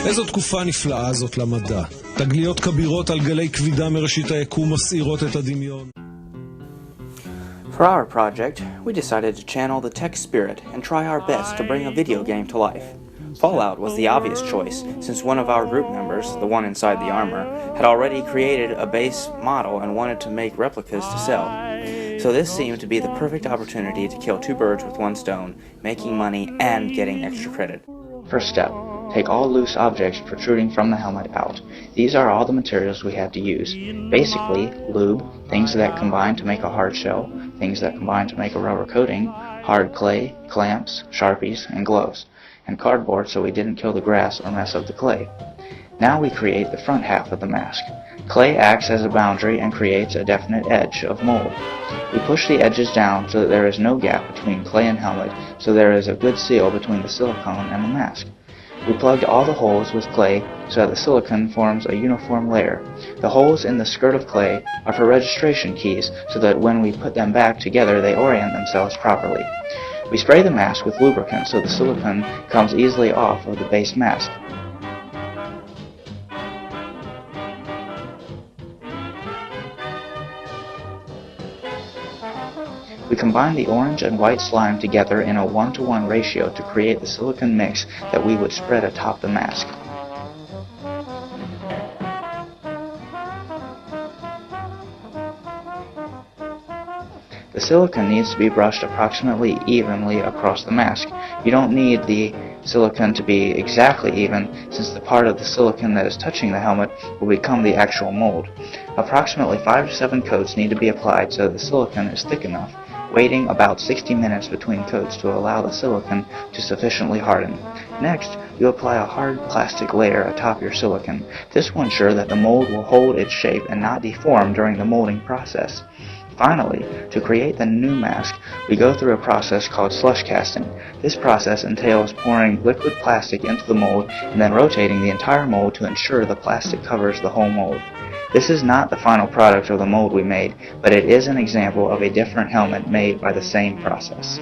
איזו תקופה נפלאה זאת למדע. תגליות כבירות על גלי כבידה מראשית היקום מסעירות את הדמיון. For our project, we decided to channel the tech spirit and try our best to bring a video game to life. Fallout was the obvious choice, since one of our group members, the one inside the armor, had already created a base model and wanted to make replicas to sell. So this seemed to be the perfect opportunity to kill two birds with one stone, making money and getting extra credit. First step. Take all loose objects protruding from the helmet out. These are all the materials we have to use. Basically, lube, things that combine to make a hard shell, things that combine to make a rubber coating, hard clay, clamps, sharpies, and gloves, and cardboard so we didn't kill the grass or mess up the clay. Now we create the front half of the mask. Clay acts as a boundary and creates a definite edge of mold. We push the edges down so that there is no gap between clay and helmet, so there is a good seal between the silicone and the mask. We plugged all the holes with clay so that the silicone forms a uniform layer. The holes in the skirt of clay are for registration keys so that when we put them back together they orient themselves properly. We spray the mask with lubricant so the silicone comes easily off of the base mask. We combine the orange and white slime together in a 1-to-1 ratio to create the silicone mix that we would spread atop the mask. The silicone needs to be brushed approximately evenly across the mask. You don't need the silicone to be exactly even, since the part of the silicone that is touching the helmet will become the actual mold. Approximately 5 to 7 coats need to be applied so the silicone is thick enough, waiting about 60 minutes between coats to allow the silicone to sufficiently harden. Next, you apply a hard plastic layer atop your silicone. This will ensure that the mold will hold its shape and not deform during the molding process. Finally, to create the new mask, we go through a process called slush casting. This process entails pouring liquid plastic into the mold and then rotating the entire mold to ensure the plastic covers the whole mold. This is not the final product of the mold we made, but it is an example of a different helmet made by the same process.